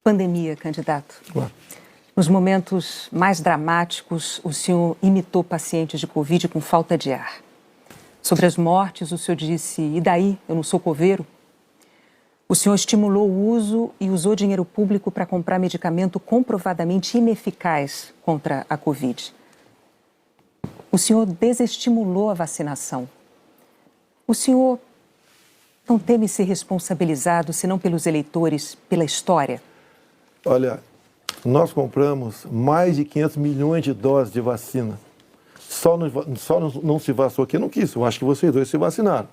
pandemia, candidato. Claro. Nos momentos mais dramáticos, o senhor imitou pacientes de Covid com falta de ar. Sobre as mortes, o senhor disse, e daí, eu não sou coveiro? O senhor estimulou o uso e usou dinheiro público para comprar medicamento comprovadamente ineficaz contra a Covid. O senhor desestimulou a vacinação. O senhor não teme ser responsabilizado, senão pelos eleitores, pela história? Olha, nós compramos mais de 500 milhões de doses de vacina. Só não se vacinou aqui, eu não quis. Eu acho que vocês dois se vacinaram.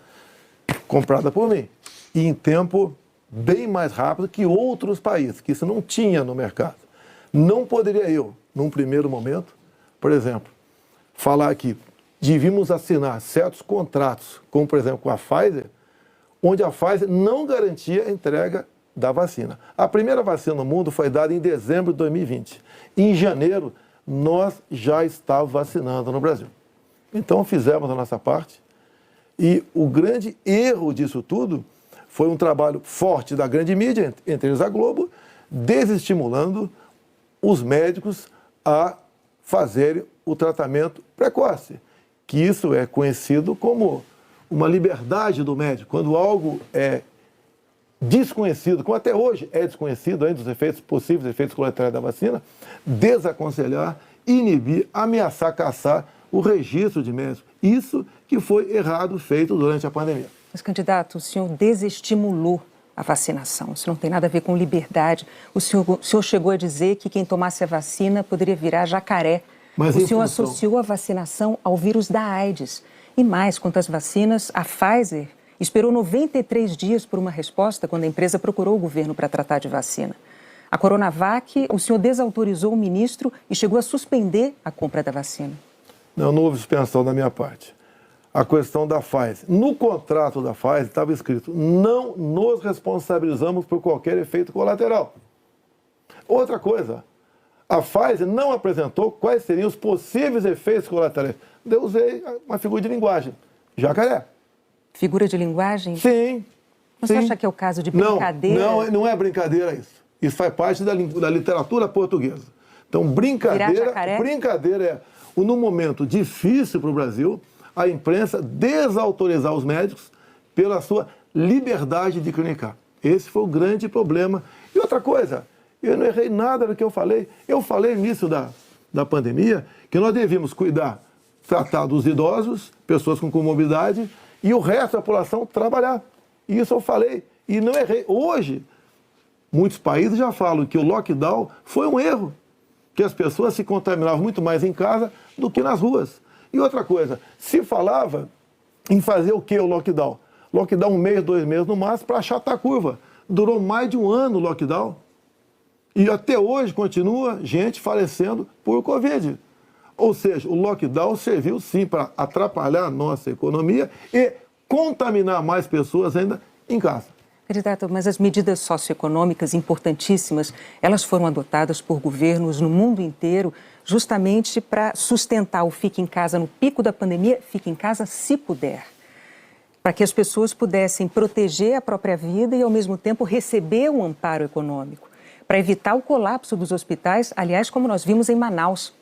Comprada por mim. E em tempo bem mais rápido que outros países, que isso não tinha no mercado. Não poderia eu, num primeiro momento, por exemplo, falar que devíamos assinar certos contratos, como por exemplo com a Pfizer, onde a Pfizer não garantia a entrega da vacina. A primeira vacina no mundo foi dada em dezembro de 2020. Em janeiro, nós já estávamos vacinando no Brasil. Então fizemos a nossa parte e o grande erro disso tudo foi um trabalho forte da grande mídia, entre eles a Globo, desestimulando os médicos a fazerem o tratamento precoce, que isso é conhecido como uma liberdade do médico. Quando algo é desconhecido, como até hoje é desconhecido ainda os efeitos possíveis, efeitos colaterais da vacina, desaconselhar, inibir, ameaçar, caçar o registro de médicos. Isso que foi errado feito durante a pandemia. Mas, candidato, o senhor desestimulou a vacinação. Isso não tem nada a ver com liberdade. O senhor chegou a dizer que quem tomasse a vacina poderia virar jacaré. Mas o senhor associou a vacinação ao vírus da AIDS. E mais, quanto às vacinas, a Pfizer esperou 93 dias por uma resposta quando a empresa procurou o governo para tratar de vacina. A Coronavac, o senhor desautorizou o ministro e chegou a suspender a compra da vacina. Não houve suspensão da minha parte. A questão da Pfizer. No contrato da Pfizer estava escrito: não nos responsabilizamos por qualquer efeito colateral. Outra coisa, a Pfizer não apresentou quais seriam os possíveis efeitos colaterais. Eu usei uma figura de linguagem: jacaré. Figura de linguagem? Sim. Você acha que é o caso de brincadeira? Não é brincadeira isso. Isso faz parte da literatura portuguesa. Então, brincadeira é, num momento difícil para o Brasil, a imprensa desautorizar os médicos pela sua liberdade de clinicar. Esse foi o grande problema. E outra coisa, eu não errei nada do que eu falei. Eu falei no início da pandemia que nós devíamos tratar dos idosos, pessoas com comorbidade, e o resto da população trabalhar. E isso eu falei e não errei. Hoje, muitos países já falam que o lockdown foi um erro, que as pessoas se contaminavam muito mais em casa do que nas ruas. E outra coisa, se falava em fazer o que o lockdown? Lockdown 1 mês, 2 meses no máximo para achatar a curva. Durou mais de 1 ano o lockdown. E até hoje continua gente falecendo por Covid. Ou seja, o lockdown serviu sim para atrapalhar a nossa economia e contaminar mais pessoas ainda em casa. Candidato, mas as medidas socioeconômicas importantíssimas, elas foram adotadas por governos no mundo inteiro justamente para sustentar o fique em casa no pico da pandemia, fique em casa se puder. Para que as pessoas pudessem proteger a própria vida e, ao mesmo tempo, receber um amparo econômico. Para evitar o colapso dos hospitais, aliás, como nós vimos em Manaus.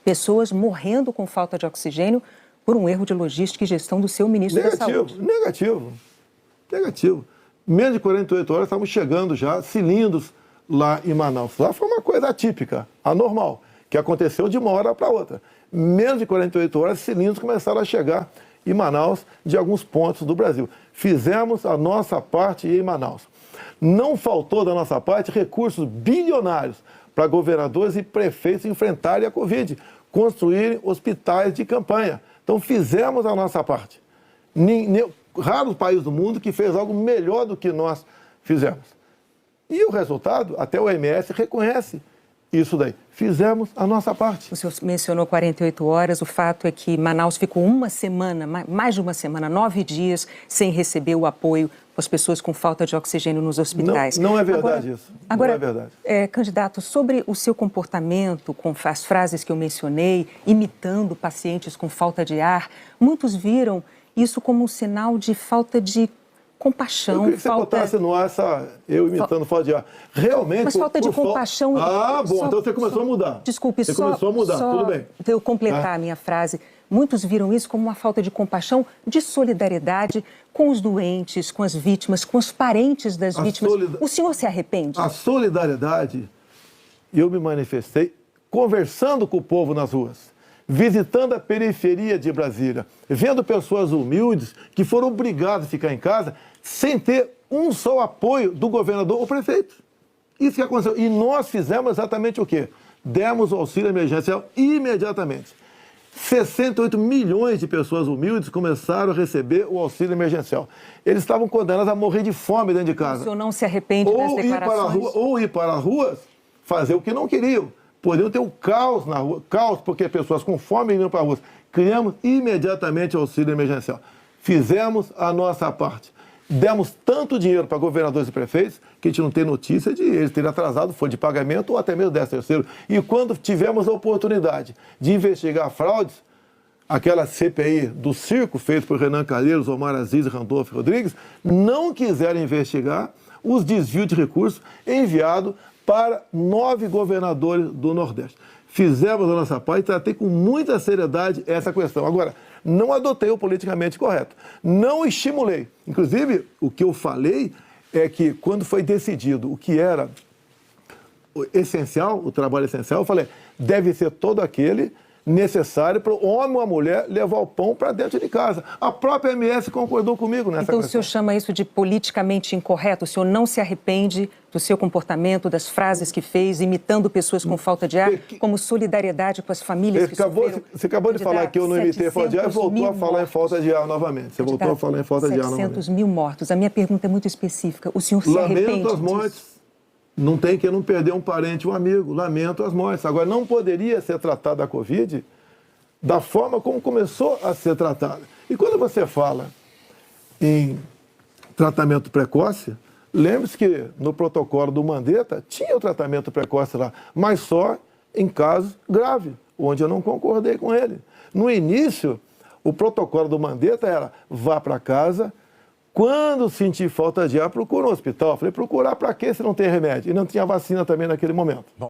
Pessoas morrendo com falta de oxigênio por um erro de logística e gestão do seu ministro da Saúde. Negativo. Menos de 48 horas estavam chegando já cilindros lá em Manaus. Lá foi uma coisa atípica, anormal, que aconteceu de uma hora para outra. Menos de 48 horas, cilindros começaram a chegar em Manaus de alguns pontos do Brasil. Fizemos a nossa parte em Manaus. Não faltou da nossa parte recursos bilionários para governadores e prefeitos enfrentarem a Covid, construírem hospitais de campanha. Então fizemos a nossa parte. Raros países do mundo que fez algo melhor do que nós fizemos. E o resultado, até o OMS reconhece isso daí. Fizemos a nossa parte. O senhor mencionou 48 horas, o fato é que Manaus ficou uma semana, mais de uma semana, 9 dias, sem receber o apoio das pessoas com falta de oxigênio nos hospitais. Não é verdade isso. Agora, não é verdade. Candidato, sobre o seu comportamento, com as frases que eu mencionei, imitando pacientes com falta de ar, muitos viram isso como um sinal de falta de compaixão, eu queria que você botasse no ar eu imitando falta de ar. Realmente... Mas falta de compaixão... Ah, bom, então você começou a mudar. Desculpe, você começou a mudar, tudo bem. Para eu completar a minha frase, muitos viram isso como uma falta de compaixão, de solidariedade com os doentes, com as vítimas, com os parentes das vítimas. O senhor se arrepende? A solidariedade, eu me manifestei conversando com o povo nas ruas, visitando a periferia de Brasília, vendo pessoas humildes que foram obrigadas a ficar em casa sem ter um só apoio do governador ou prefeito. Isso que aconteceu. E nós fizemos exatamente o quê? Demos o auxílio emergencial imediatamente. 68 milhões de pessoas humildes começaram a receber o auxílio emergencial. Eles estavam condenados a morrer de fome dentro de casa. O senhor não se arrepende das declarações? Ou ir para as ruas, fazer o que não queriam. Poderiam ter um caos na rua, caos porque pessoas com fome iam para a rua. Criamos imediatamente o auxílio emergencial. Fizemos a nossa parte. Demos tanto dinheiro para governadores e prefeitos que a gente não tem notícia de eles terem atrasado folha de pagamento ou até mesmo 13º. E quando tivemos a oportunidade de investigar fraudes, aquela CPI do circo feita por Renan Calheiros, Omar Aziz e Randolfo Rodrigues, não quiseram investigar os desvios de recursos enviados para 9 governadores do Nordeste. Fizemos a nossa parte e tratei com muita seriedade essa questão. Agora, não adotei o politicamente correto. Não estimulei. Inclusive, o que eu falei é que quando foi decidido o que era essencial, o trabalho essencial, eu falei, deve ser todo aquele necessário para o homem ou a mulher levar o pão para dentro de casa. A própria MS concordou comigo nessa questão. Então o senhor chama isso de politicamente incorreto? O senhor não se arrepende do seu comportamento, das frases que fez, imitando pessoas com falta de ar, como solidariedade com as famílias que sofreram? Você acabou de falar que eu não imitei falta de ar e voltou a falar em falta de ar novamente. Você voltou a falar em falta de ar novamente. 700 mil mortos. A minha pergunta é muito específica. O senhor se arrepende disso? Lamento as mortes. Não tem que não perder um parente, um amigo. Lamento as mortes. Agora, não poderia ser tratada a Covid da forma como começou a ser tratada. E quando você fala em tratamento precoce, lembre-se que no protocolo do Mandetta tinha o tratamento precoce lá, mas só em casos graves, onde eu não concordei com ele. No início, o protocolo do Mandetta era vá para casa, quando sentir falta de ar, procura um hospital. Eu falei, procurar para quê se não tem remédio? E não tinha vacina também naquele momento.